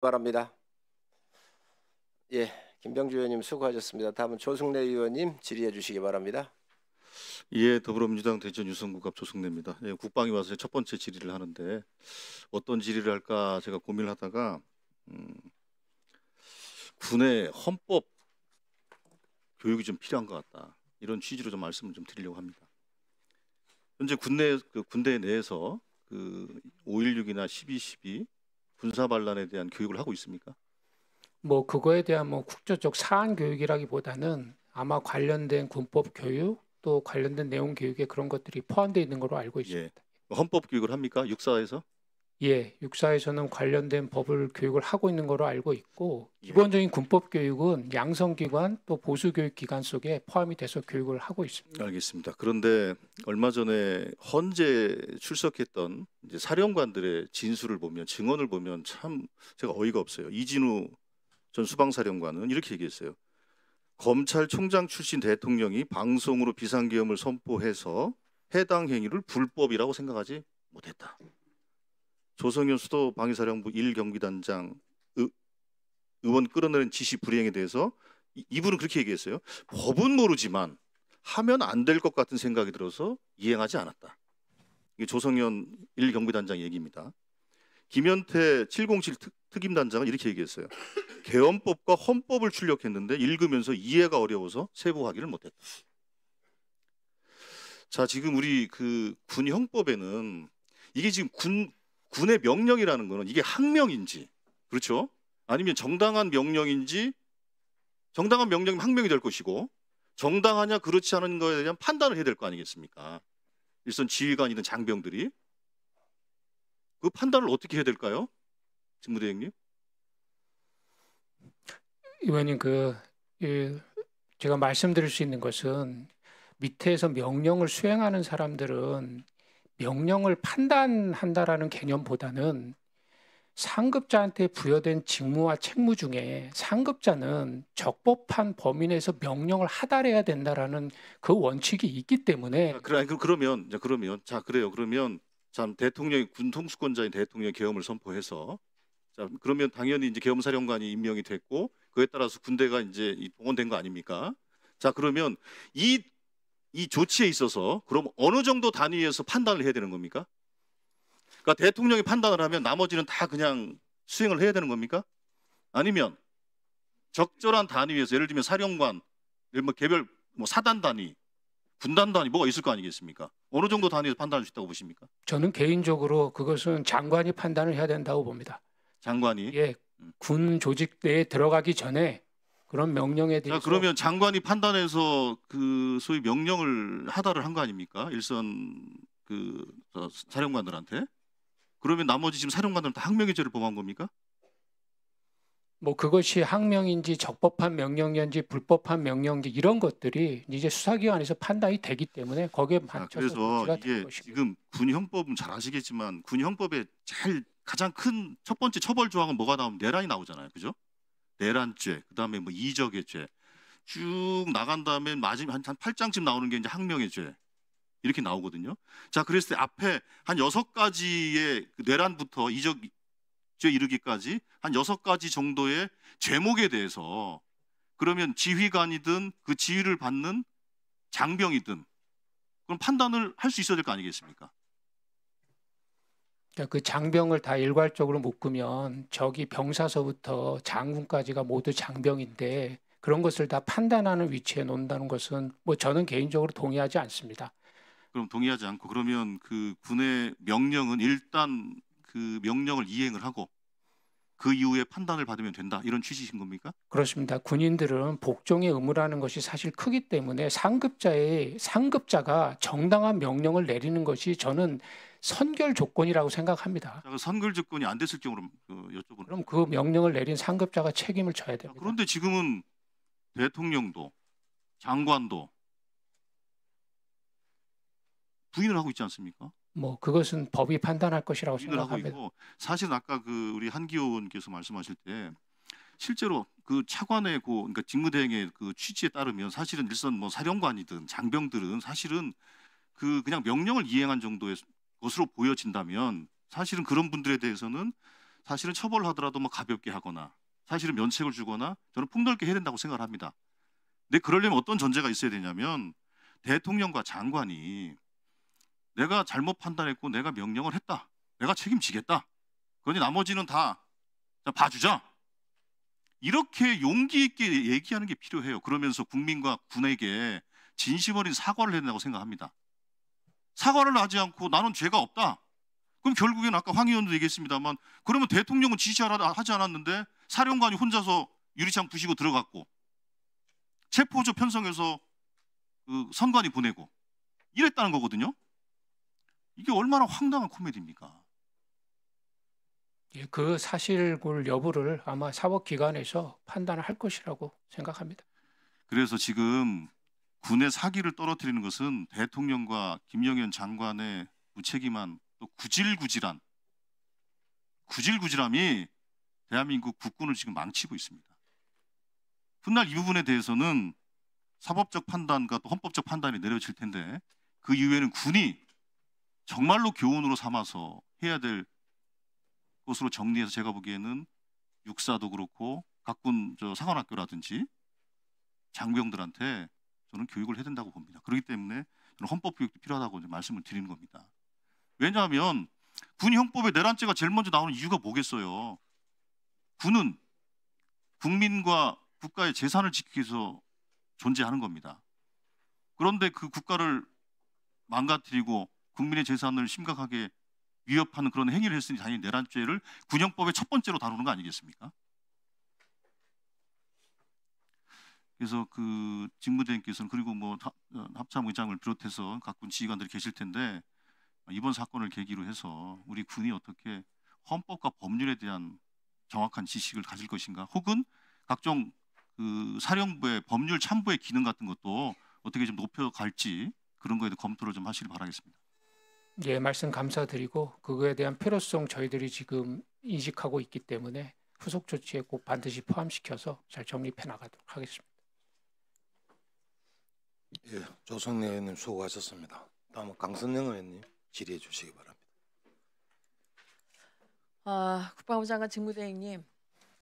바랍니다. 예, 김병주 의원님 수고하셨습니다. 다음은 조승래 의원님 질의해 주시기 바랍니다. 예, 더불어민주당 대전 유성구갑 조승래입니다. 예, 국방위 와서 첫 번째 질의를 하는데 어떤 질의를 할까 제가 고민을 하다가 군의 헌법 교육이 좀 필요한 것 같다. 이런 취지로 좀 말씀을 좀 드리려고 합니다. 현재 군대 내에서 5.16이나 12.12 군사 반란에 대한 교육을 하고 있습니까? 뭐 그거에 대한 뭐 국조적 사안 교육이라기보다는 아마 관련된 군법 교육 또 관련된 내용 교육에 그런 것들이 포함되어 있는 걸로 알고 있습니다. 예. 헌법 교육을 합니까? 육사에서? 예, 육사에서는 관련된 법을 교육을 하고 있는 걸로 알고 있고 예. 기본적인 군법 교육은 양성기관 또 보수교육기관 속에 포함이 돼서 교육을 하고 있습니다. 알겠습니다. 그런데 얼마 전에 헌재 출석했던 이제 사령관들의 진술을 보면 증언을 보면 참 제가 어이가 없어요. 이진우 전 수방사령관은 이렇게 얘기했어요. 검찰총장 출신 대통령이 방송으로 비상계엄을 선포해서 해당 행위를 불법이라고 생각하지 못했다. 조성현 수도방위사령부 1경비단장 의원 끌어내는 지시 불이행에 대해서 이분은 그렇게 얘기했어요. 법은 모르지만 하면 안 될 것 같은 생각이 들어서 이행하지 않았다. 이게 조성현 1경비단장 얘기입니다. 김현태 707 특임단장은 이렇게 얘기했어요. 계엄법과 헌법을 출력했는데 읽으면서 이해가 어려워서 세부하기를 못했다. 자, 지금 우리 군 형법에는 이게 지금 군의 명령이라는 거는 이게 항명인지, 그렇죠? 아니면 정당한 명령인지, 정당한 명령이면 항명이 될 것이고 정당하냐 그렇지 않은 거에 대한 판단을 해야 될 거 아니겠습니까? 일선 지휘관이든 장병들이 그 판단을 어떻게 해야 될까요? 직무대행님? 의원님 제가 말씀드릴 수 있는 것은 밑에서 명령을 수행하는 사람들은 명령을 판단한다라는 개념보다는 상급자한테 부여된 직무와 책무 중에 상급자는 적법한 범위 내에서 명령을 하달해야 된다라는 그 원칙이 있기 때문에 그러면 자 그래요. 그러면 참 대통령이 군 통수권자인 대통령이 계엄을 선포해서 자 그러면 당연히 이제 계엄사령관이 임명이 됐고 그에 따라서 군대가 이제 동원된 거 아닙니까? 자 그러면 이 조치에 있어서 그럼 어느 정도 단위에서 판단을 해야 되는 겁니까? 그러니까 대통령이 판단을 하면 나머지는 다 그냥 수행을 해야 되는 겁니까? 아니면 적절한 단위에서 예를 들면 사령관, 뭐 개별 뭐 사단 단위, 군단 단위 뭐가 있을 거 아니겠습니까? 어느 정도 단위에서 판단할 수 있다고 보십니까? 저는 개인적으로 그것은 장관이 판단을 해야 된다고 봅니다. 장관이? 예, 군 조직 내에 들어가기 전에 그런 명령에 대해서. 자, 그러면 장관이 판단해서 소위 명령을 하달을 한 거 아닙니까? 일선 사령관들한테. 그러면 나머지 지금 사령관들은 다 항명의 죄를 범한 겁니까? 뭐 그것이 항명인지 적법한 명령인지 불법한 명령인지 이런 것들이 이제 수사기관에서 판단이 되기 때문에 거기에 맞춰서 그래서 이게 지금 군 형법은 잘 아시겠지만 군 형법에 가장 큰 첫 번째 처벌 조항은 뭐가 나오면 내란이 나오잖아요, 그죠? 내란죄, 그다음에 뭐 이적의 죄 쭉 나간 다음에 마지막 한 8장쯤 나오는 게 이제 항명의 죄 이렇게 나오거든요. 자, 그랬을 때 앞에 한 6가지의 내란부터 이적죄 이르기까지 한 6가지 정도의 죄목에 대해서 그러면 지휘관이든 그 지휘를 받는 장병이든 그럼 판단을 할 수 있어야 될 거 아니겠습니까? 그러니까 그 장병을 다 일괄적으로 묶으면 저기 병사서부터 장군까지가 모두 장병인데 그런 것을 다 판단하는 위치에 놓는다는 것은 뭐 저는 개인적으로 동의하지 않습니다. 그럼 동의하지 않고 그러면 그 군의 명령은 일단 그 명령을 이행을 하고 그 이후에 판단을 받으면 된다 이런 취지신 겁니까? 그렇습니다. 군인들은 복종의 의무라는 것이 사실 크기 때문에 상급자가 정당한 명령을 내리는 것이 저는 선결 조건이라고 생각합니다. 자, 선결 조건이 안 됐을 경우로 여쭤보는. 그럼 그 명령을 내린 상급자가 책임을 져야 됩니다. 그런데 지금은 대통령도 장관도 부인을 하고 있지 않습니까? 뭐 그것은 법이 판단할 것이라고 생각합니다. 하고 있고 사실 아까 우리 한기호 의원께서 말씀하실 때 실제로 그 차관의 그러니까 직무대행의 그 취지에 따르면 사실은 일선 뭐 사령관이든 장병들은 사실은 그냥 명령을 이행한 정도의 것으로 보여진다면 사실은 그런 분들에 대해서는 사실은 처벌을 하더라도 뭐 가볍게 하거나 사실은 면책을 주거나 저는 폭넓게 해야 된다고 생각을 합니다. 근데 그러려면 어떤 전제가 있어야 되냐면 대통령과 장관이 내가 잘못 판단했고 내가 명령을 했다. 내가 책임지겠다. 그러니 나머지는 다 봐주자. 이렇게 용기 있게 얘기하는 게 필요해요. 그러면서 국민과 군에게 진심 어린 사과를 해야 된다고 생각합니다. 사과를 하지 않고 나는 죄가 없다. 그럼 결국에는 아까 황 의원도 얘기했습니다만 그러면 대통령은 지시하지 않았는데 사령관이 혼자서 유리창 부시고 들어갔고 체포조 편성해서 그 선관위 보내고 이랬다는 거거든요. 이게 얼마나 황당한 코미디입니까? 예, 그 사실굴 여부를 아마 사법기관에서 판단을 할 것이라고 생각합니다. 그래서 지금 군의 사기를 떨어뜨리는 것은 대통령과 김영현 장관의 무책임한 또 구질구질함이 대한민국 국군을 지금 망치고 있습니다. 훗날 이 부분에 대해서는 사법적 판단과 또 헌법적 판단이 내려질 텐데 그 이후에는 군이 정말로 교훈으로 삼아서 해야 될 것으로 정리해서 제가 보기에는 육사도 그렇고 각군 사관학교라든지 장병들한테 저는 교육을 해야 된다고 봅니다. 그렇기 때문에 저는 헌법 교육도 필요하다고 말씀을 드리는 겁니다. 왜냐하면 군 형법에 내란죄가 제일 먼저 나오는 이유가 뭐겠어요? 군은 국민과 국가의 재산을 지키기 위해서 존재하는 겁니다. 그런데 그 국가를 망가뜨리고 국민의 재산을 심각하게 위협하는 그런 행위를 했으니 당연히 내란죄를 군형법의 첫 번째로 다루는 거 아니겠습니까? 그래서 그 직무대행께서는 그리고 뭐 합참의장을 비롯해서 각군 지휘관들이 계실 텐데 이번 사건을 계기로 해서 우리 군이 어떻게 헌법과 법률에 대한 정확한 지식을 가질 것인가, 혹은 각종 그 사령부의 법률 참부의 기능 같은 것도 어떻게 좀 높여갈지 그런 거에 대해 검토를 좀 하시길 바라겠습니다. 예, 말씀 감사드리고 그거에 대한 필요성 저희들이 지금 인식하고 있기 때문에 후속 조치에 꼭 반드시 포함시켜서 잘 정립해 나가도록 하겠습니다. 예, 조성래 의원님 수고하셨습니다. 다음은 강선영 의원님 질의해 주시기 바랍니다. 국방부 장관 직무대행님,